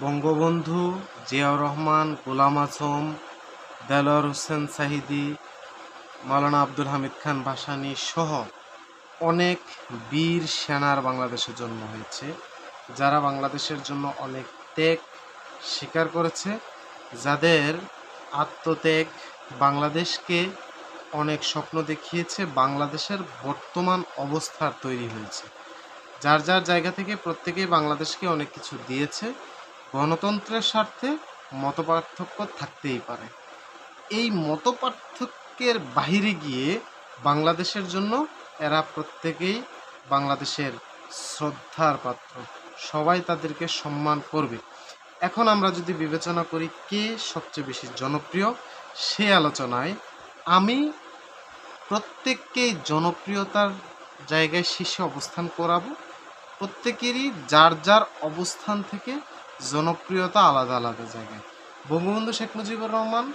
বঙ্গবন্ধু জিয়াউর রহমান, গোলাম আজম, দেলোয়ার হোসেন সাহিদী, মাওলানা আব্দুল হামিদ খান ভাসানী সহ অনেক বীর সেনার বাংলাদেশে জন্ম হয়েছে, যারা বাংলাদেশের জন্য অনেক ত্যাগ স্বীকার করেছে, যাদের আত্মত্যাগ বাংলাদেশকে অনেক স্বপ্ন দেখিয়েছে, বাংলাদেশের বর্তমান অবস্থার তৈরি হয়েছে। যার যার জায়গা থেকে প্রত্যেকেই বাংলাদেশকে অনেক কিছু দিয়েছে। গণতন্ত্রের স্বার্থে মতপার্থক্য থাকতেই পারে, এই মতপার্থক্যের বাহিরে গিয়ে বাংলাদেশের জন্য এরা প্রত্যেকেই বাংলাদেশের শ্রদ্ধার পাত্র, সবাই তাদেরকে সম্মান করবে। এখন আমরা যদি বিবেচনা করি কে সবচেয়ে বেশি জনপ্রিয়, সে আলোচনায় আমি প্রত্যেককেই জনপ্রিয়তার জায়গায় শীর্ষে অবস্থান করাবো। প্রত্যেকেরই যার যার অবস্থান থেকে জনপ্রিয়তা আলাদা আলাদা জায়গায়। বঙ্গবন্ধু শেখ মুজিবুর রহমান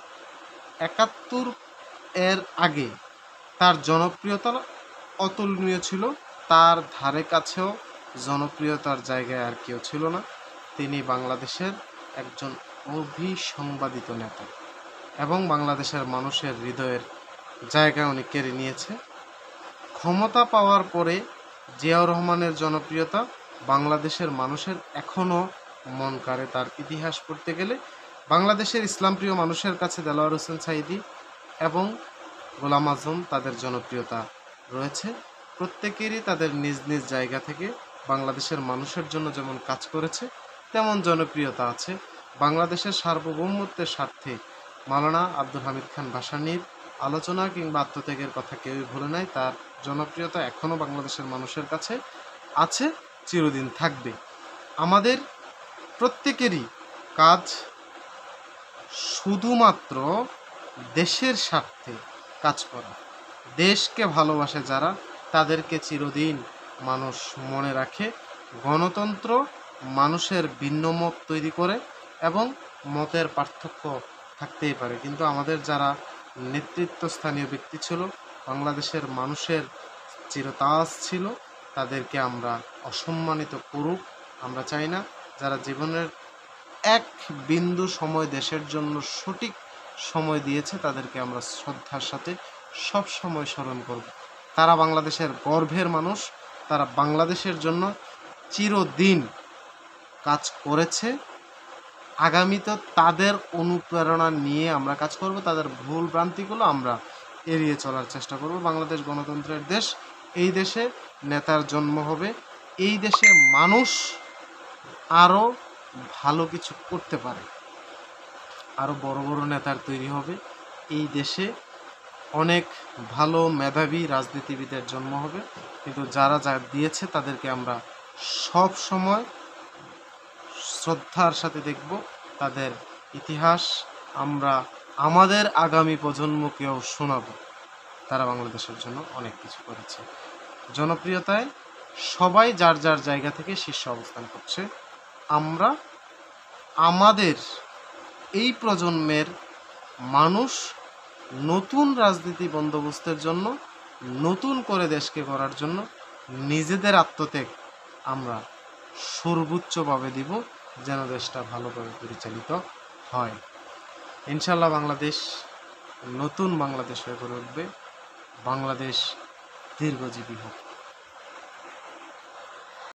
৭১ এর আগে তার জনপ্রিয়তা অতুলনীয় ছিল, তার ধারে কাছেও জনপ্রিয়তার জায়গায় আর কেউ ছিল না। তিনি বাংলাদেশের একজন অভিসংবাদিত নেতা এবং বাংলাদেশের মানুষের হৃদয়ের জায়গায় উনি কেড়ে নিয়েছে। ক্ষমতা পাওয়ার পরে জিয়াউর রহমানের জনপ্রিয়তা বাংলাদেশের মানুষের এখনও মন কাড়ে। তার ইতিহাস পড়তে গেলে বাংলাদেশের ইসলামপ্রিয় মানুষের কাছে দেলোয়ার হোসেন সাঈদী এবং গোলাম আজম তাদের জনপ্রিয়তা রয়েছে। প্রত্যেকেরই তাদের নিজ নিজ জায়গা থেকে বাংলাদেশের মানুষের জন্য যেমন কাজ করেছে তেমন জনপ্রিয়তা আছে। বাংলাদেশের সার্বভৌমত্বের স্বার্থে মাওলানা আব্দুল হামিদ খান ভাসানীর আলোচনা কিংবা আত্মত্যাগের কথা কেউই ভুলে নাই। তার জনপ্রিয়তা এখনও বাংলাদেশের মানুষের কাছে আছে, চিরদিন থাকবে। আমাদের প্রত্যেকেরই কাজ শুধুমাত্র দেশের স্বার্থে কাজ করা। দেশকে ভালোবাসে যারা, তাদেরকে চিরদিন মানুষ মনে রাখে। গণতন্ত্র মানুষের ভিন্ন মত তৈরি করে এবং মতের পার্থক্য থাকতেই পারে, কিন্তু আমাদের যারা নেতৃত্বস্থানীয় ব্যক্তি ছিল, বাংলাদেশের মানুষের চিরতাজ ছিল, তাদেরকে আমরা অসম্মানিত করুক আমরা চাই না। যারা জীবনের এক বিন্দু সময় দেশের জন্য সঠিক সময় দিয়েছে, তাদেরকে আমরা শ্রদ্ধার সাথে সব সময় স্মরণ করব। তারা বাংলাদেশের গর্বের মানুষ, তারা বাংলাদেশের জন্য চিরদিন কাজ করেছে। আগামীতে তাদের অনুপ্রেরণা নিয়ে আমরা কাজ করব, তাদের ভুল ভ্রান্তিগুলো আমরা এড়িয়ে চলার চেষ্টা করব। বাংলাদেশ গণতন্ত্রের দেশ, এই দেশে নেতার জন্ম হবে, এই দেশে মানুষ আরও ভালো কিছু করতে পারে, আরও বড় বড় নেতার তৈরি হবে। এই দেশে অনেক ভালো মেধাবী রাজনীতিবিদের জন্ম হবে, কিন্তু যারা যা দিয়েছে তাদেরকে আমরা সব সময় শ্রদ্ধার সাথে দেখব। তাদের ইতিহাস আমরা আমাদের আগামী প্রজন্মকেও শোনাব। তারা বাংলাদেশের জন্য অনেক কিছু করেছে। জনপ্রিয়তায় সবাই যার যার জায়গা থেকে শীর্ষে অবস্থান করছে। আমরা আমাদের এই প্রজন্মের মানুষ নতুন রাজনীতি বন্দোবস্তের জন্য, নতুন করে দেশকে গড়ার জন্য নিজেদের আত্মত্যাগ আমরা সর্বোচ্চভাবে দিব, যেন দেশটা ভালোভাবে পরিচালিত হয়। ইনশাল্লাহ বাংলাদেশ নতুন বাংলাদেশ হয়ে গড়ে উঠবে। বাংলাদেশ দীর্ঘজীবী হোক।